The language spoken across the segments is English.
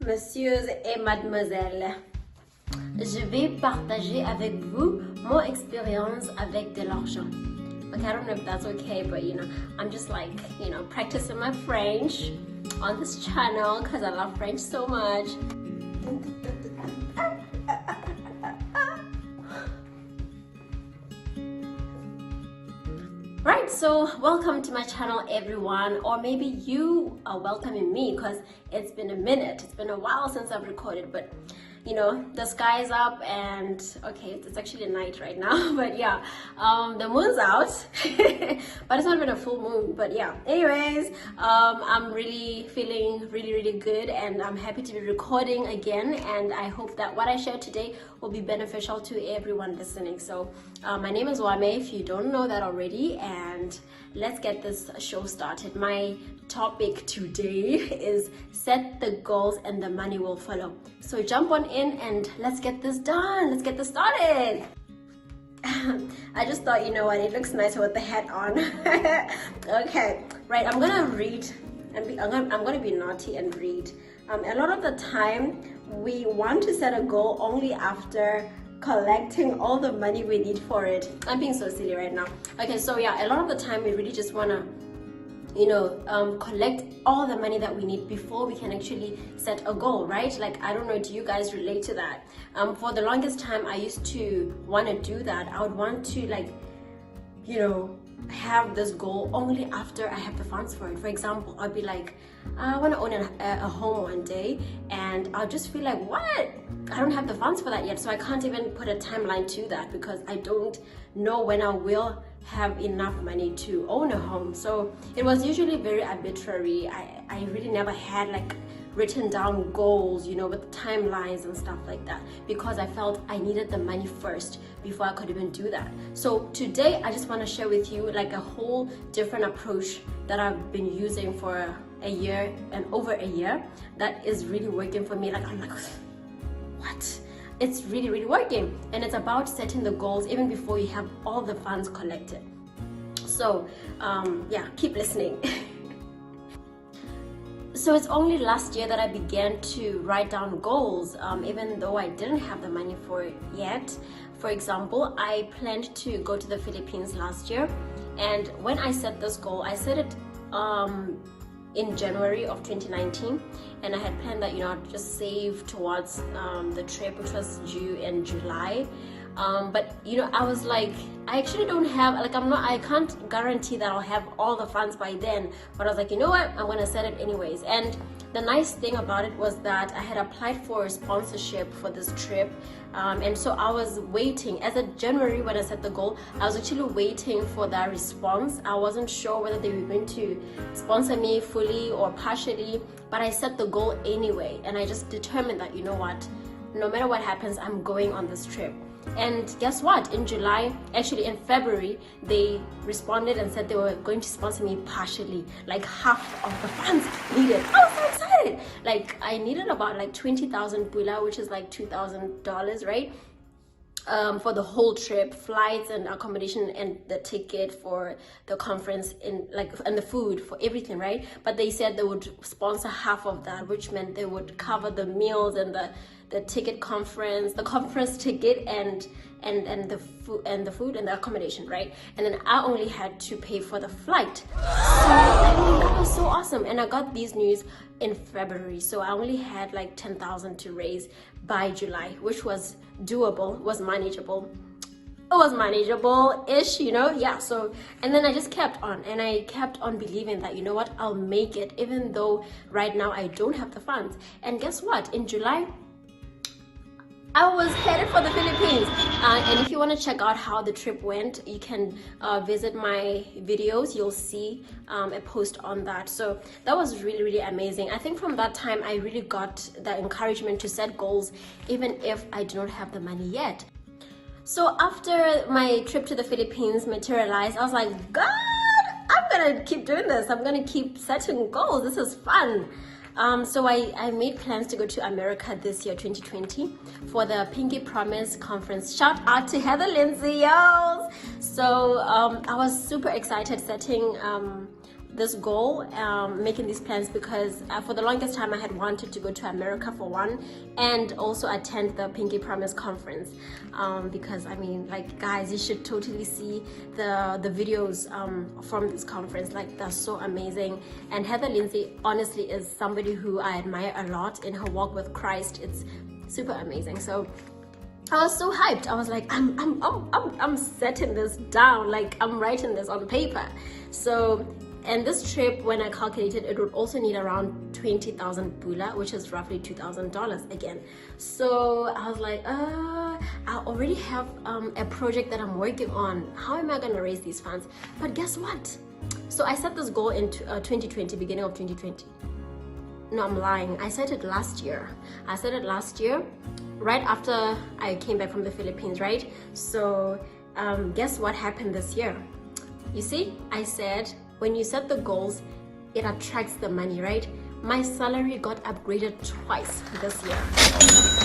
messieurs et mademoiselles, je vais partager avec vous mon expérience avec de l'argent. Okay, I don't know if that's okay, but I'm just like, practicing my French on this channel because I love French so much. Right, so welcome to my channel, everyone, or maybe you are welcoming me because it's been a minute. It's been a while since I've recorded, but the sky's up and okay, it's actually night right now, but yeah, the moon's out, but it's not even a full moon. But yeah, anyways, I'm really feeling really good, and I'm happy to be recording again, and I hope that what I share today will be beneficial to everyone listening. So my name is Wame, if you don't know that already, and let's get this show started. My topic today is set the goals and the money will follow. So jump on in and let's get this done. Let's get this started. I just thought, what, it looks nicer with the hat on. Okay, right, I'm gonna read and I'm gonna be naughty and read. A lot of the time we want to set a goal only after collecting all the money we need for it. I'm being so silly right now. Okay, so yeah, a lot of the time we really just wanna collect all the money that we need before we can actually set a goal, right? Like, I don't know, do you guys relate to that? For the longest time I used to want to do that. I would want to have this goal only after I have the funds for it. For example, I'd be like, I want to own a home one day, and I'll just feel like, what? I don't have the funds for that yet, so I can't even put a timeline to that because I don't know when I will have enough money to own a home. So it was usually very arbitrary. I really never had like written down goals, with timelines and stuff like that, because I felt I needed the money first before I could even do that. So today I just want to share with you like a whole different approach that I've been using for a year and over a year that is really working for me. Like, I'm like, what? It's really working, and it's about setting the goals even before you have all the funds collected. So yeah, keep listening. So it's only last year that I began to write down goals, even though I didn't have the money for it yet. For example, I planned to go to the Philippines last year, and when I set this goal, I set it in January of 2019, and I had planned that I'd just save towards the trip, which was due in July. But I was like, I actually don't have, I can't guarantee that I'll have all the funds by then, but I was like, you know what, I'm gonna set it anyways. And the nice thing about it was that I had applied for a sponsorship for this trip, and so I was waiting. As of January, when I set the goal, I was actually waiting for that response. I wasn't sure whether they were going to sponsor me fully or partially, but I set the goal anyway, and I just determined that, no matter what happens, I'm going on this trip. And guess what? In February, they responded and said they were going to sponsor me partially, like half of the funds needed. I was so excited. Like, I needed about like 20,000 pula, which is like $2,000, right? For the whole trip, flights and accommodation and the ticket for the conference and the food, for everything, right? But they said they would sponsor half of that, which meant they would cover the meals and the ticket the conference ticket and the food and the accommodation, right? And then I only had to pay for the flight. So that was so awesome. And I got these news in February, so I only had like 10,000 to raise by July, which was doable, was manageable. It was manageable-ish, yeah. So, and then I just kept on, and I kept on believing that, what, I'll make it, even though right now I don't have the funds. And guess what? In July, I was headed for the Philippines, and if you want to check out how the trip went, you can visit my videos. You'll see a post on that. So that was really amazing. I think from that time I really got the encouragement to set goals even if I do not have the money yet. So after my trip to the Philippines materialized, I was like, God, I'm gonna keep doing this. I'm gonna keep setting goals. This is fun. So I made plans to go to America this year, 2020, for the Pinky Promise conference. Shout out to Heather Lindsay, yo! So I was super excited setting this goal, making these plans, because for the longest time I had wanted to go to America for one, and also attend the Pinky Promise conference, because I mean, like, guys, you should totally see the videos from this conference. Like, they're so amazing. And Heather Lindsay honestly is somebody who I admire a lot in her walk with Christ. It's super amazing. So I was so hyped. I was like, I'm setting this down, like I'm writing this on paper. So, and this trip, when I calculated, it would also need around 20,000 bula, which is roughly $2,000 again. So I was like, I already have a project that I'm working on. How am I gonna raise these funds? But guess what? So I set this goal in 2020, beginning of 2020. No, I'm lying. I set it last year. I set it last year, right after I came back from the Philippines, right? So guess what happened this year? You see, I said, when you set the goals, it attracts the money, right? My salary got upgraded twice this year.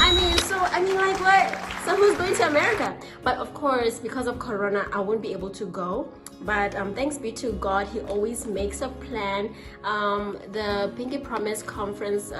I mean, like, what? So who's going to America? But of course, because of Corona, I won't be able to go. But thanks be to God, He always makes a plan. The Pinky Promise conference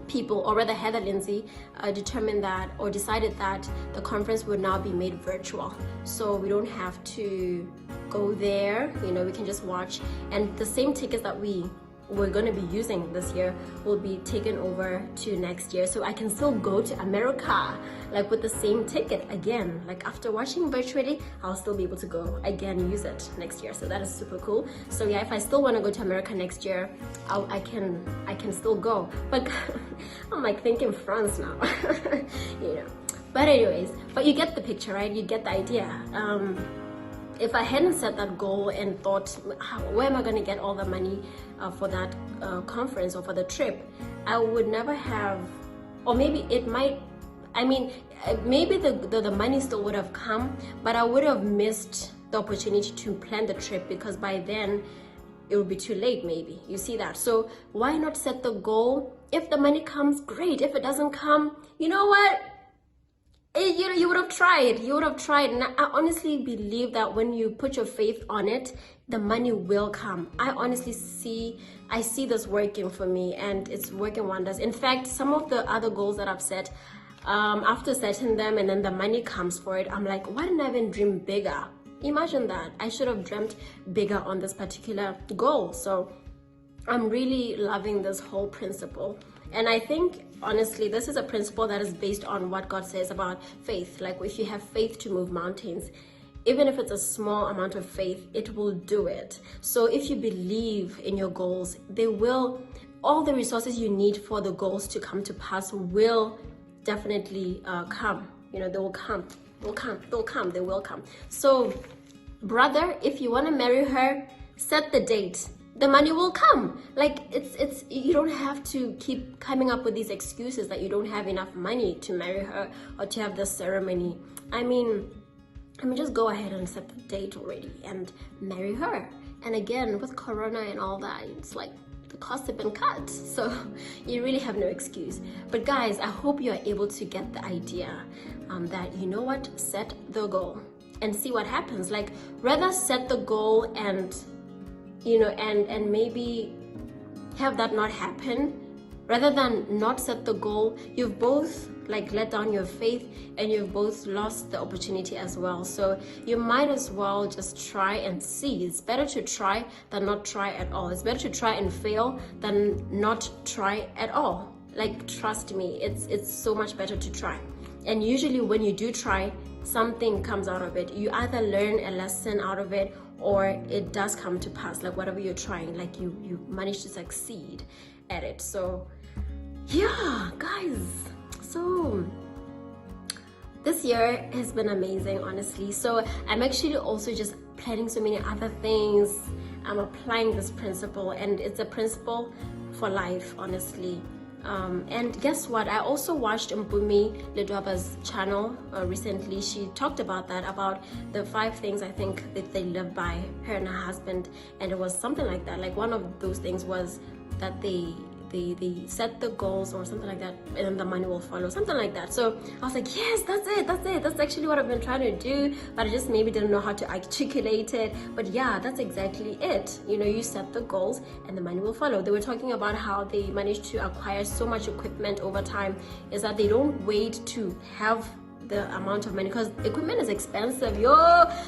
people, or rather Heather Lindsay, decided that the conference would now be made virtual. So we don't have to go there, you know, we can just watch. And the same tickets that we're going to be using this year will be taken over to next year, so I can still go to America, like, with the same ticket again. Like, after watching virtually, I'll still be able to go again, use it next year. So that is super cool. So yeah, if I still want to go to America next year, I can still go. But I'm like thinking France now. You know. But anyways, but you get the picture, right? You get the idea. If I hadn't set that goal and thought, where am I going to get all the money for that conference or for the trip, I would never have, or maybe it might, I mean, maybe the money still would have come, but I would have missed the opportunity to plan the trip, because by then it would be too late, maybe. You see that? So why not set the goal? If the money comes, great. If it doesn't come, you know what? You would have tried. You would have tried. And I honestly believe that when you put your faith on it, the money will come. I see this working for me, and it's working wonders. In fact, some of the other goals that I've set, after setting them and then the money comes for it, I'm like, why didn't I even dream bigger? Imagine that. I should have dreamt bigger on this particular goal. So I'm really loving this whole principle. And I think, honestly, this is a principle that is based on what God says about faith. Like, if you have faith to move mountains, even if it's a small amount of faith, it will do it. So if you believe in your goals, all the resources you need for the goals to come to pass will definitely come. You know, they will come. They will come. So, brother, if you want to marry her, set the date. The money will come. Like, it's you don't have to keep coming up with these excuses that you don't have enough money to marry her or to have the ceremony. I mean, just go ahead and set the date already and marry her. And again, with Corona and all that, it's like the costs have been cut, so you really have no excuse. But guys, I hope you are able to get the idea that, you know what, set the goal and see what happens. Like, rather set the goal and, you know, and maybe have that not happen, rather than not set the goal. You've both like let down your faith, and you've both lost the opportunity as well. So you might as well just try and see. It's better to try than not try at all. It's better to try and fail than not try at all. Like, trust me, it's so much better to try. And usually when you do try, something comes out of it. You either learn a lesson out of it, or it does come to pass. Like, whatever you're trying, like you manage to succeed at it. So yeah, guys, so this year has been amazing, honestly. So I'm actually also just planning so many other things. I'm applying this principle, and it's a principle for life, honestly. And guess what? I also watched Mpumi Ledwaba's channel recently. She talked about that, about the 5 things I think that they live by, her and her husband. And it was something like that. Like, one of those things was that they they set the goals or something like that, and then the money will follow, something like that. So I was like, yes, that's actually what I've been trying to do, but I just maybe didn't know how to articulate it. But yeah, that's exactly it. You know, you set the goals and the money will follow. They were talking about how they managed to acquire so much equipment over time, is that they don't wait to have the amount of money, because equipment is expensive,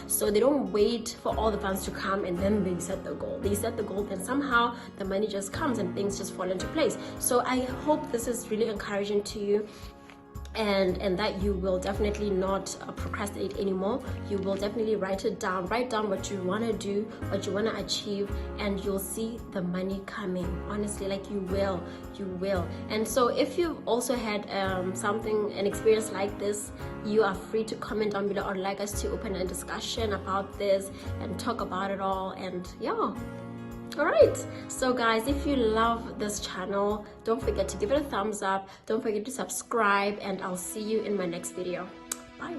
so they don't wait for all the funds to come and then they set the goal. They set the goal, then somehow the money just comes and things just fall into place. So I hope this is really encouraging to you, and that you will definitely not procrastinate anymore. You will definitely write down what you want to do, what you want to achieve, and you'll see the money coming. Honestly, like you will. And so if you've also had an experience like this, you are free to comment down below. I'd like us to open a discussion about this and talk about it all. And yeah, all right, so guys, if you love this channel, don't forget to give it a thumbs up, don't forget to subscribe, and I'll see you in my next video. Bye.